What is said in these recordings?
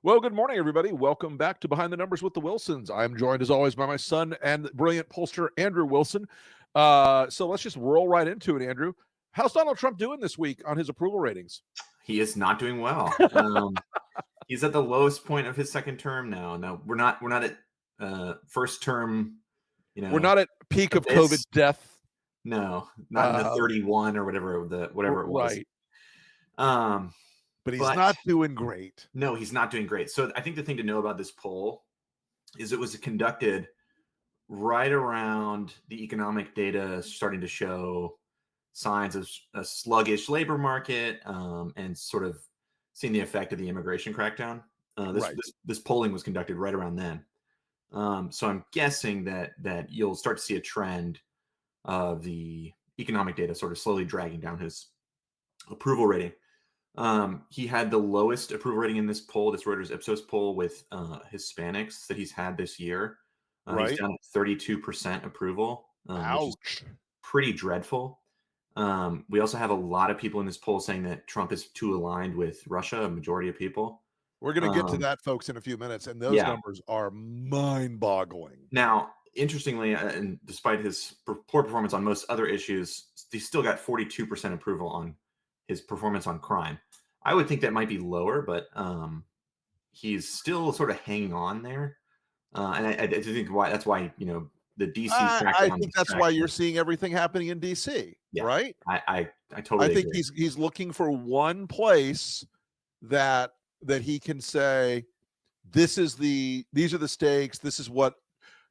Well, good morning, everybody. Welcome back to Behind the Numbers with the Wilsons. I'm joined, as always, by my son and brilliant pollster, Andrew Wilson. So let's just roll right into it, Andrew. How's Donald Trump doing this week on his approval ratings? He is not doing well. He's at the lowest point of his second term now. No, we're not at first term. We're not at peak of COVID abyss. death. No, not in the 31 or whatever it was. Right. Um, But he's but not doing great. no, he's not doing great. So I think the thing to know about this poll is it was conducted right around the economic data starting to show signs of a sluggish labor market, and sort of seeing the effect of the immigration crackdown. Right. This polling was conducted right around then. So I'm guessing that you'll start to see a trend of the economic data sort of slowly dragging down his approval rating. He had the lowest approval rating in this poll, this Reuters Ipsos poll, with Hispanics that he's had this year. He's Right. down at 32% approval, which is Ouch. pretty dreadful. We also have a lot of people in this poll saying that Trump is too aligned with Russia, a majority of people. We're going to get to Um, that, folks, in a few minutes. And those yeah. numbers are mind-boggling. Now, interestingly, and despite his poor performance on most other issues, he still got 42% approval on his performance on crime. I would think that might be lower, but he's still sort of hanging on there. And I think that's why the DC crackdown. I think that's why you're seeing everything happening in DC, Yeah, right? I totally I think agree. he's looking for one place that he can say, these are the stakes. This is what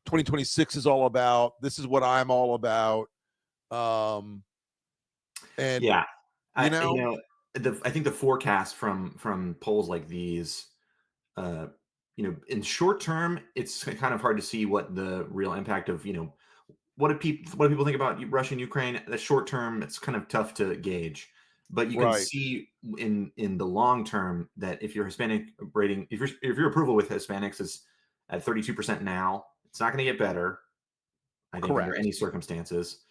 2026 is all about. This is what I'm all about. And Yeah, you know, I think the forecast from polls like these, in short term, it's kind of hard to see what the real impact of what do people think about Russia and Ukraine. The short term, it's kind of tough to gauge, but you can right, see in the long term that if your Hispanic rating, if your approval with Hispanics is at 32% now, it's not going to get better. I think under correct. any circumstances,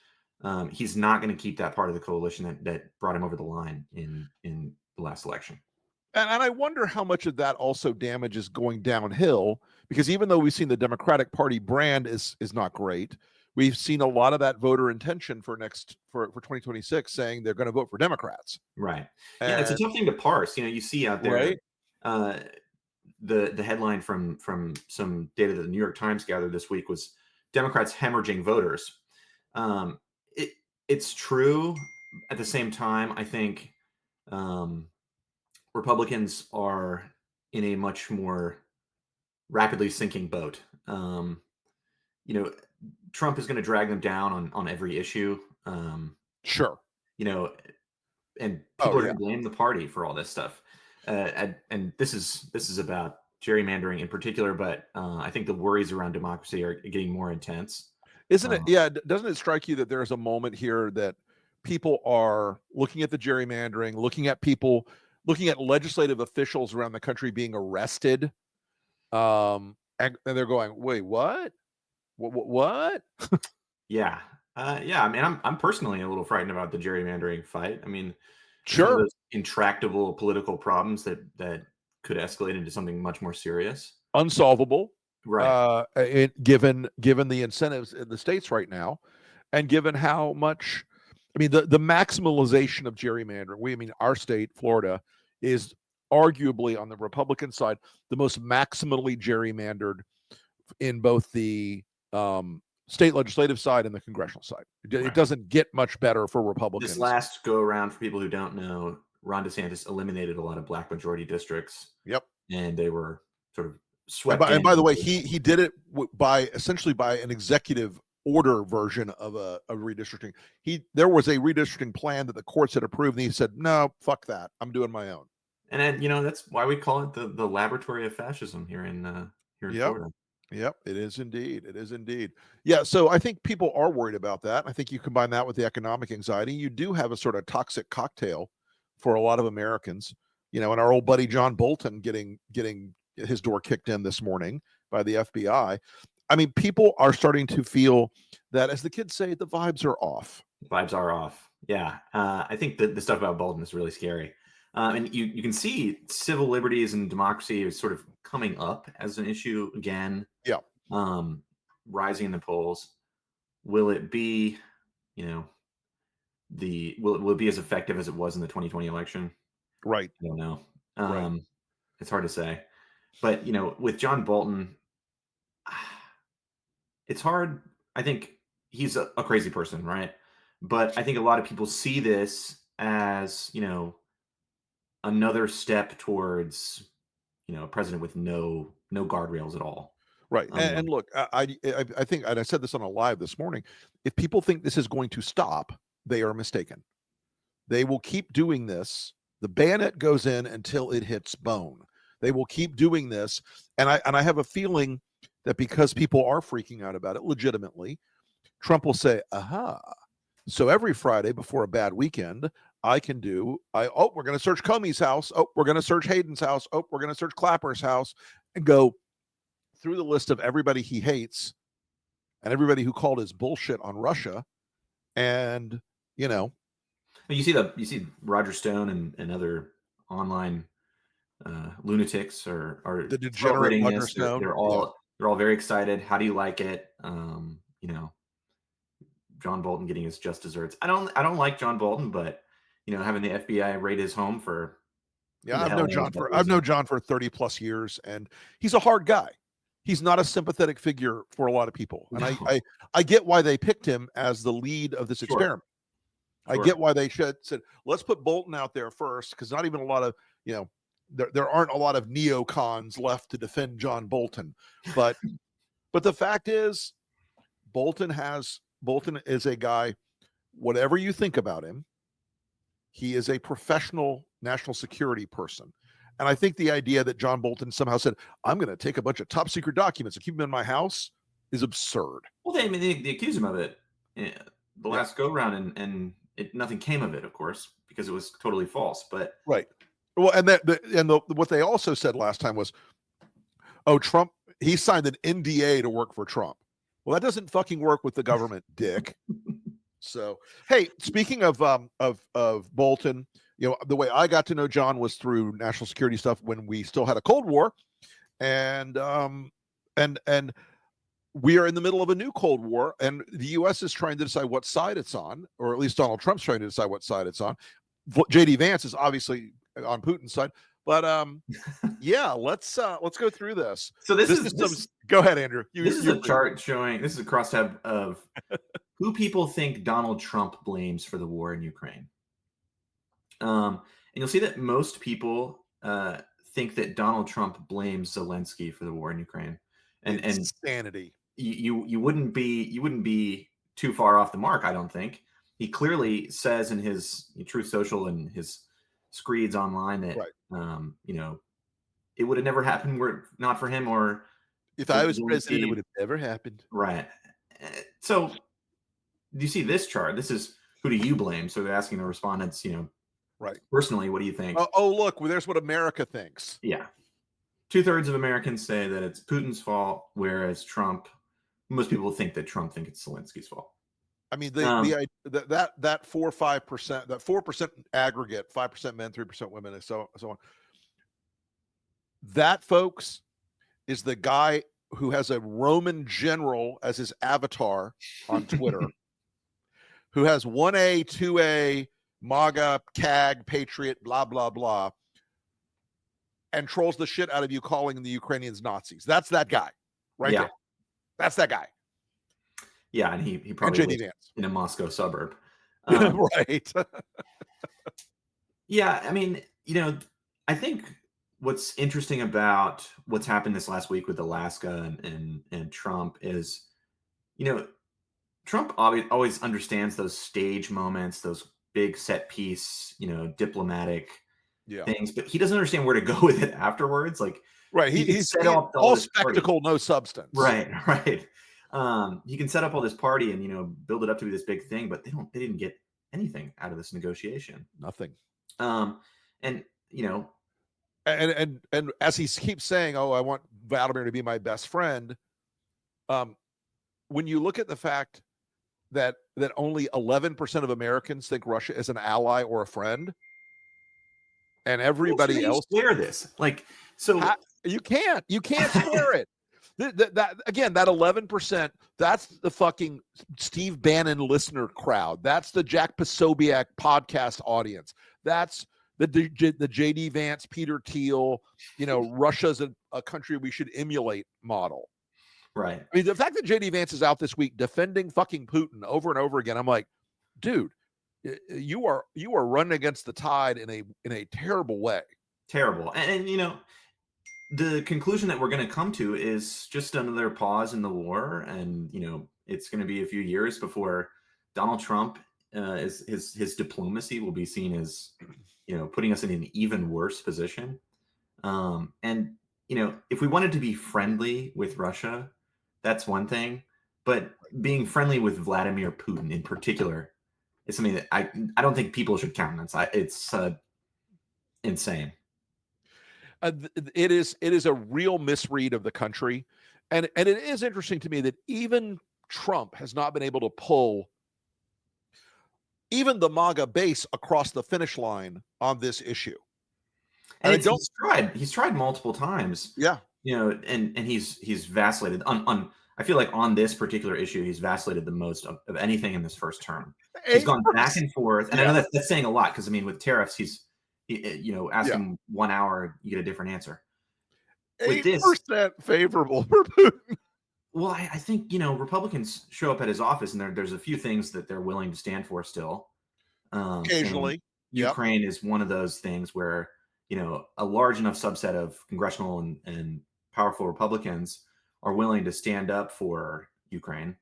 he's not going to keep that part of the coalition that brought him over the line in the last election. And I wonder how much of that also damages going downhill, because even though we've seen the Democratic Party brand is not great, we've seen a lot of that voter intention for 2026 saying they're going to vote for Democrats. Right. Yeah, it's a And tough thing to parse. You see out there, right, uh, the headline from some data that the New York Times gathered this week was Democrats hemorrhaging voters. It's true. At the same time, I think Republicans are in a much more rapidly sinking boat. You know, Trump is going to drag them down on every issue. sure. You know, and Oh people are yeah. going to blame the party for all this stuff. And this is about gerrymandering in particular, but I think the worries around democracy are getting more intense. Isn't it? Uh, Yeah. Doesn't it strike you that there's a moment here that people are looking at the gerrymandering, looking at legislative officials around the country being arrested, and they're going, "Wait, what? What?" yeah, yeah. I mean, I'm personally a little frightened about the gerrymandering fight. I mean, it's one of Sure. those intractable political problems that could escalate into something much more serious. Unsolvable, Right. given the incentives in the states right now, and given how much, I mean, the maximalization of gerrymandering. I mean, our state, Florida, is arguably on the Republican side the most maximally gerrymandered in both the state legislative side and the congressional side. It Right. doesn't get much better for This Republicans. last go around, for people who don't know, Ron DeSantis eliminated a lot of black majority districts, Yep. and they were sort of And swept in. by the way, he did it by essentially by an executive order version of a redistricting. There was a redistricting plan that the courts had approved, and he said, "No, fuck that. I'm doing my own." And then, that's why we call it the laboratory of fascism here in Yep. Florida. Yep, it is indeed. It is indeed. Yeah, so I think people are worried about that. I think you combine that with the economic anxiety, you do have a sort of toxic cocktail for a lot of Americans. And our old buddy John Bolton getting his door kicked in this morning by the FBI. I mean, people are starting to feel that, as the kids say, the vibes are off. Vibes are off. Yeah. I think the stuff about Bolton is really scary. And you can see civil liberties and democracy is sort of coming up as an issue again, Yeah. rising in the polls. Will it be, you know, will it be as effective as it was in the 2020 election? Right. I don't know. Right. It's hard to say. But with John Bolton, it's hard. I think he's a crazy person, right? But I think a lot of people see this as, another step towards, a president with no guardrails at all. Right. And, Um, and look, I think, and I said this on a live this morning, if people think this is going to stop, they are mistaken. They will keep doing this. The bayonet goes in until it hits bone. They will keep doing this. And I have a feeling that because people are freaking out about it legitimately, Trump will say, aha. So every Friday before a bad weekend, we're going to search Comey's house. Oh, we're going to search Hayden's house. Oh, we're going to search Clapper's house, and go through the list of everybody he hates and everybody who called his bullshit on Russia. And, you know, you see Roger Stone and other online lunatics are the degenerate celebrating Roger this. They're, Stone. they're Yeah. all they're all very excited. How do you like it? John Bolton getting his just desserts. I don't like John Bolton, but having the FBI raid his home for who Yeah. the hell knows what I've known reason. John for 30 plus years, and he's a hard guy. He's not a sympathetic figure for a lot of people. And No, I get why they picked him as the lead of this sure, experiment. I sure. get why they said, let's put Bolton out there first, because not even a lot of, there aren't a lot of neocons left to defend John Bolton. But the fact is, Bolton is a guy, whatever you think about him, he is a professional national security person. And I think the idea that John Bolton somehow said, I'm going to take a bunch of top secret documents and keep them in my house is absurd. Well, they accused him of it the Yeah. last go round, and nothing came of it, of course, because it was totally false. But Right. Well, what they also said last time was, oh, Trump, he signed an NDA to work for Trump. Well, that doesn't fucking work with the government, dick. So, hey, speaking of Bolton, the way I got to know John was through national security stuff when we still had a Cold War, and and we are in the middle of a new Cold War, and the U.S. is trying to decide what side it's on, or at least Donald Trump's trying to decide what side it's on. J.D. Vance is obviously on Putin's side, but yeah, let's go through this. so Go ahead, Andrew. this is a chart showing, this is a crosstab of who people think Donald Trump blames for the war in Ukraine. And you'll see that most people think that Donald Trump blames Zelensky for the war in Ukraine, and insanity. You wouldn't be too far off the mark, I don't think. He clearly says in his Truth Social and his screeds online that Right. it would have never happened were it not for him, or If I was president, it Zelensky. would have never happened. Right. So do you see this chart? This is who do you blame? So they're asking the respondents, Right. personally, what do you think? Oh, look, well, there's what America thinks. Yeah. 2/3 of Americans say that it's Putin's fault, whereas most people think that Trump think it's Zelensky's fault. I mean, that 4-5%, that 4% aggregate, 5% men, 3% women, and so on. That, folks, is the guy who has a Roman general as his avatar on Twitter, who has 1A, 2A, MAGA, CAG, Patriot, blah, blah, blah, and trolls the shit out of you calling the Ukrainians Nazis. That's that guy right there. That's that guy. Yeah, and he probably lives Vance in a Moscow suburb. Right. Yeah, I mean, I think what's interesting about what's happened this last week with Alaska and Trump is, Trump always understands those stage moments, those big set piece, diplomatic things, but he doesn't understand where to go with it afterwards. Like, right, he's all spectacle, no substance. Right. He can set up all this party and build it up to be this big thing, but they didn't get anything out of this negotiation. Nothing. And and as he keeps saying, oh, I want Vladimir to be my best friend. When you look at the fact that only 11% of Americans think Russia is an ally or a friend, and I'm not sure everybody you else. square this. Like, so You can't square it. That again, that 11%, that's the fucking Steve Bannon listener crowd. That's the Jack Posobiec podcast audience. That's the JD Vance, Peter Thiel, Russia's a country we should emulate model. right. I mean, the fact that JD Vance is out this week defending fucking Putin over and over again, I'm like, dude, you are running against the tide in a terrible way. Terrible. And the conclusion that we're going to come to is just another pause in the war, and it's going to be a few years before Donald Trump his diplomacy will be seen as putting us in an even worse position. And if we wanted to be friendly with Russia, that's one thing, but being friendly with Vladimir Putin in particular is something that I don't think people should countenance. It's insane. It is a real misread of the country, and it is interesting to me that even Trump has not been able to pull even the MAGA base across the finish line on this issue. And he's tried multiple times. Yeah. And he's vacillated on I feel like on this particular issue, he's vacillated the most of anything in this first term. He's gone back and forth. And I know that's saying a lot, because I mean, with tariffs, ask him 1 hour, you get a different answer. 8% favorable for Putin. Well, I think, Republicans show up at his office, and there's a few things that they're willing to stand for still. Occasionally. Ukraine is one of those things where, a large enough subset of congressional and powerful Republicans are willing to stand up for Ukraine.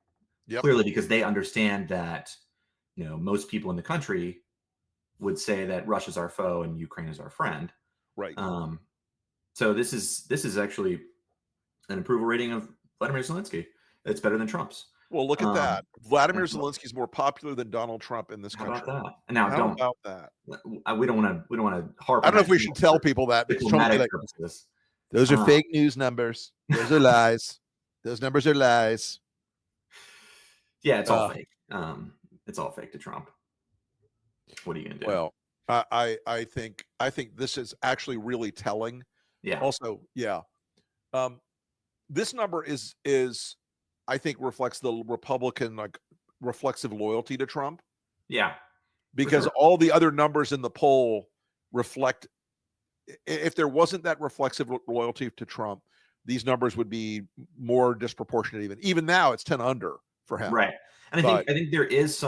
Yep. Clearly, because they understand that, most people in the country would say that Russia's our foe and Ukraine is our friend. Right. So this is actually an approval rating of Vladimir Zelensky. It's better than Trump's. Well, look at that. Vladimir Zelensky is more popular than Donald Trump in this country. How about that? And now, how about that? We don't want to harp. I don't know if we should tell people that, because purposes. Those are fake news numbers. Those are lies. Those numbers are lies. Yeah, it's all fake. It's all fake to Trump. What are you gonna do? Well, I think this is actually really telling. Yeah. Also, yeah. This number is I think reflects the Republican reflexive loyalty to Trump. Yeah. Because all the other numbers in the poll reflect, if there wasn't that reflexive loyalty to Trump, these numbers would be more disproportionate. Even now, it's 10 under for him. Right. And I think there's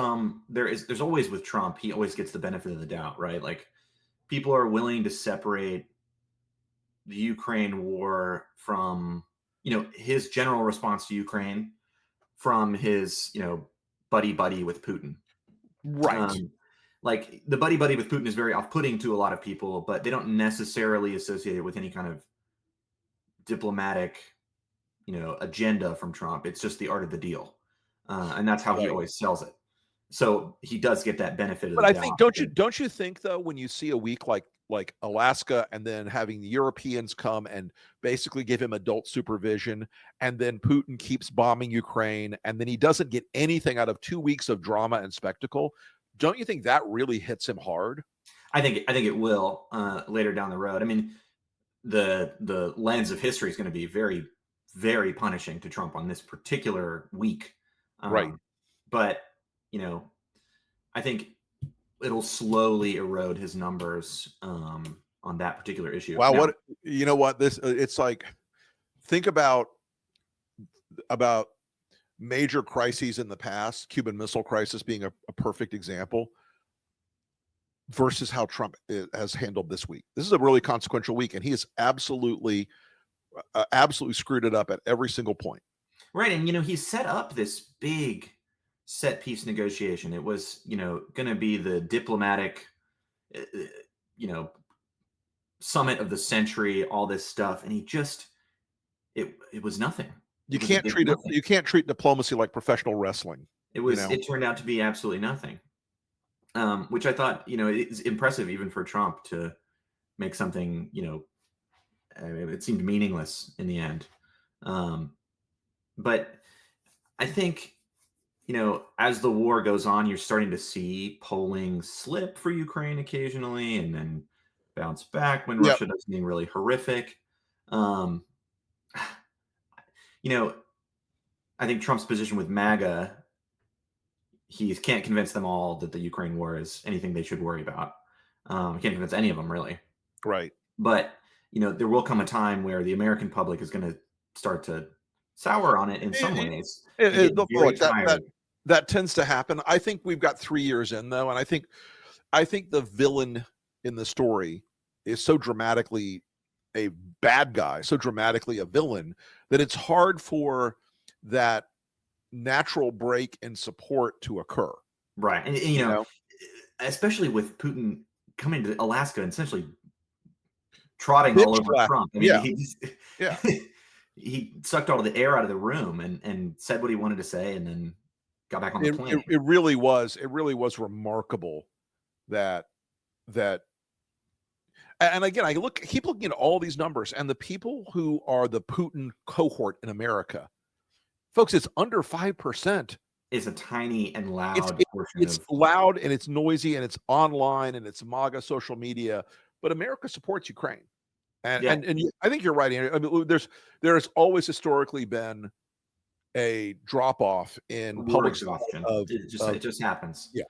always, with Trump, he always gets the benefit of the doubt, right? Like, people are willing to separate the Ukraine war from, his general response to Ukraine from his, buddy with Putin. Right. Like, the buddy with Putin is very off-putting to a lot of people, but they don't necessarily associate it with any kind of diplomatic, agenda from Trump. It's just the art of the deal. And that's how he always sells it. So he does get that benefit of the doubt. But I think, don't you think, though, when you see a week like Alaska, and then having the Europeans come and basically give him adult supervision, and then Putin keeps bombing Ukraine, and then he doesn't get anything out of 2 weeks of drama and spectacle, don't you think that really hits him hard? I think it will later down the road. I mean, the lens of history is going to be very, very punishing to Trump on this particular week. Right. But, I think it'll slowly erode his numbers on that particular issue. Wow. It's like, think about major crises in the past, Cuban Missile Crisis being a perfect example, versus how Trump has handled this week. This is a really consequential week, and he has absolutely screwed it up at every single point. Right. And, he set up this big set piece negotiation. It was, going to be the diplomatic, summit of the century, all this stuff. And he just, it was nothing. You can't treat diplomacy like professional wrestling. It turned out to be absolutely nothing. Which I thought, is impressive even for Trump to make something, it seemed meaningless in the end. But I think, as the war goes on, you're starting to see polling slip for Ukraine occasionally, and then bounce back when Yep. Russia does something really horrific. Um, you know, I think Trump's position with MAGA, he can't convince them all that the Ukraine war is anything they should worry about. He can't convince any of them really. Right. But there will come a time where the American public is going to start to sour on it in some ways and get very Look, that tired. that tends to happen. I think we've got 3 years in though, and I think the villain in the story is so dramatically a bad guy, so dramatically a villain, that it's hard for that natural break in support to occur. Right. And, You know, especially with Putin coming to Alaska and essentially trotting all bitch over slap. Trump. I mean, Yeah, yeah. he sucked all of the air out of the room and said what he wanted to say and then got back on the It, plane. it really was remarkable that that and again I keep looking at all these numbers, and the people who are the Putin cohort in America, folks, it's under 5%. It's a tiny and loud portion It's of loud and it's noisy and it's online and it's MAGA social media, but America supports Ukraine. And yeah, I think you're right, Andrew. I mean, there's always historically been a drop off in war public support exhaustion. of It just happens. yeah,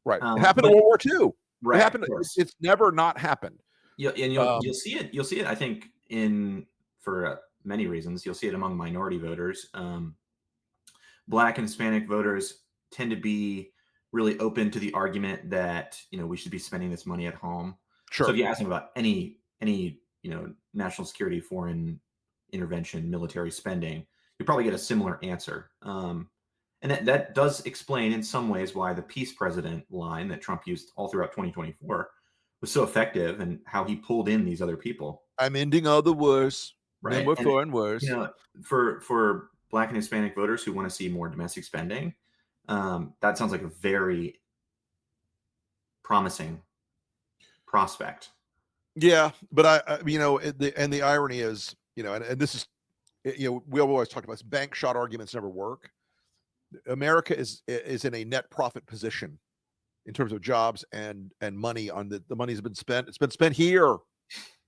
right. It happened in But World War II. right, It happened. of course. It's never not happened. You'll see it. You'll see it. I think for many reasons. You'll see it among minority voters. Black and Hispanic voters tend to be really open to the argument that we should be spending this money at home. Sure. So if you ask them about any national security, foreign intervention, military spending, you probably get a similar answer. And that does explain in some ways why the peace president line that Trump used all throughout 2024 was so effective and how he pulled in these other people. I'm ending all the wars. Right. Number foreign wars. For Black and Hispanic voters who want to see more domestic spending, that sounds like a very promising prospect. Yeah, but the irony is, and this is, we always talk about this, bank shot arguments never work. America is in a net profit position in terms of jobs and money. On the money's been spent. It's been spent here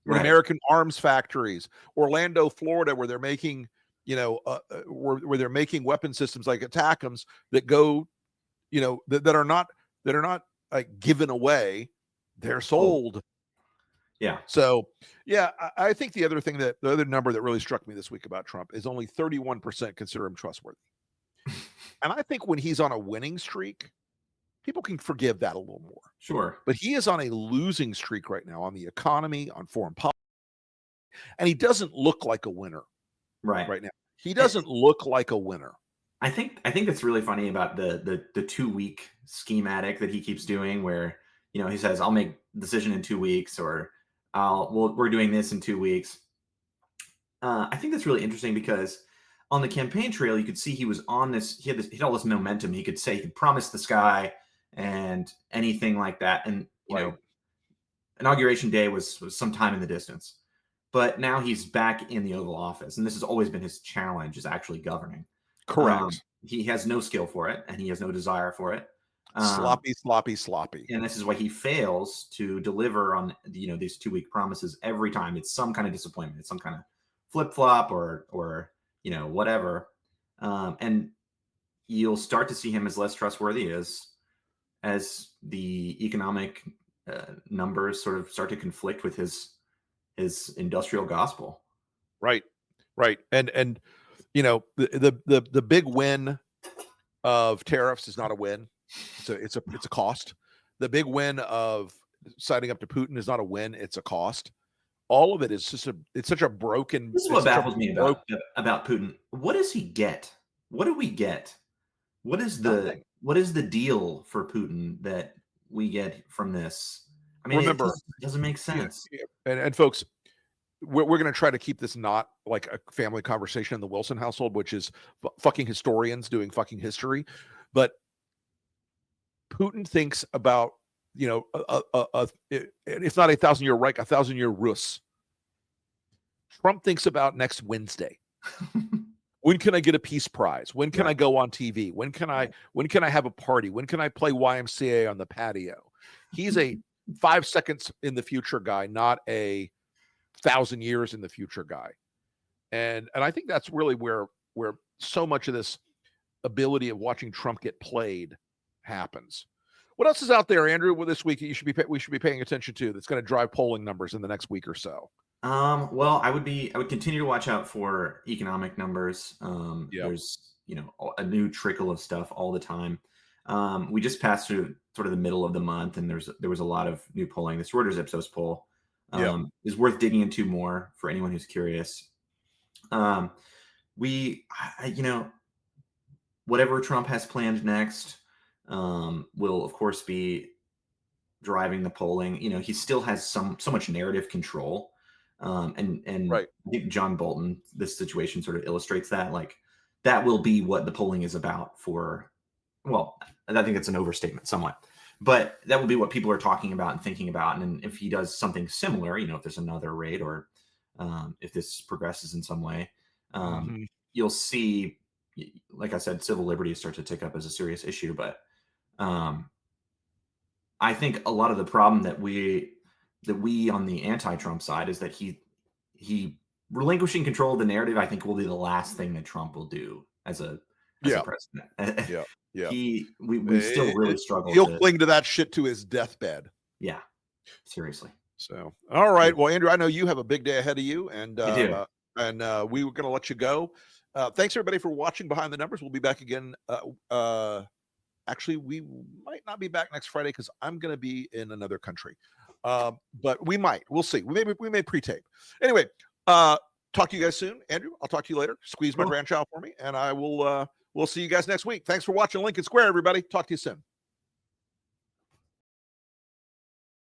in American arms factories, Orlando, Florida, where they're making, where they're making weapon systems like ATACMS that go, that are not like given away. They're sold. Yeah. So, yeah, I think the other number that really struck me this week about Trump is only 31% consider him trustworthy. And I think when he's on a winning streak, people can forgive that a little more. Sure. But he is on a losing streak right now on the economy, on foreign policy, and he doesn't look like a winner right now. He doesn't look like a winner. I think that's really funny about the 2-week schematic that he keeps doing, where he says, I'll make a decision in 2 weeks, or we're doing this in 2 weeks. I think that's really interesting because on the campaign trail, you could see he was on this. He had all this momentum. He could say, he could promise the sky and anything like that. And inauguration day was some time in the distance. But now he's back in the Oval Office, and this has always been his challenge: is actually governing. Correct. He has no skill for it, and he has no desire for it. Sloppy. And this is why he fails to deliver on these 2-week promises every time. It's some kind of disappointment. It's some kind of flip flop or whatever. And you'll start to see him as less trustworthy as the economic numbers sort of start to conflict with his industrial gospel. Right. And the big win of tariffs is not a win. It's a cost. The big win of signing up to Putin is not a win. It's a cost. All of it is it's such a broken. This is what baffles me about Putin. What does he get? What do we get? What is the deal for Putin that we get from this? I mean, remember, it doesn't make sense. And folks, we're going to try to keep this not like a family conversation in the Wilson household, which is fucking historians doing fucking history. But Putin thinks about, it's not 1,000-year Reich, 1,000-year Rus. Trump thinks about next Wednesday. When can I get a peace prize? When can I go on TV? When can I have a party? When can I play YMCA on the patio? He's a 5 seconds in the future guy, not a 1,000 years in the future guy. And I think that's really where so much of this ability of watching Trump get played happens. What else is out there, Andrew, this week we should be paying attention to that's going to drive polling numbers in the next week or so? Well, I would continue to watch out for economic numbers. Yeah. There's, a new trickle of stuff all the time. We just passed through sort of the middle of the month, and there was a lot of new polling. This Reuters Ipsos poll Yeah. is worth digging into more for anyone who's curious. Whatever Trump has planned next will, of course, be driving the polling. He still has so much narrative control. And Right. I think John Bolton, this situation sort of illustrates that. Like, that will be what the polling is about for, well, I think it's an overstatement somewhat, but that will be what people are talking about and thinking about. And if he does something similar, if there's another raid, or if this progresses in some way, you'll see, like I said, civil liberties start to tick up as a serious issue. But I think a lot of the problem that we on the anti-Trump side is that he relinquishing control of the narrative, I think, will be the last thing that Trump will do as a president. Yeah. We still really struggle. He'll cling to that shit to his deathbed. Yeah, seriously. So, all right. Well, Andrew, I know you have a big day ahead of you, and I do. We were going to let you go. Thanks everybody for watching Behind the Numbers. We'll be back again. Actually, we might not be back next Friday because I'm going to be in another country. But we might. We'll see. We may pre-tape. Anyway, talk to you guys soon. Andrew, I'll talk to you later. Squeeze my grandchild for me, and I will. We'll see you guys next week. Thanks for watching Lincoln Square, everybody. Talk to you soon.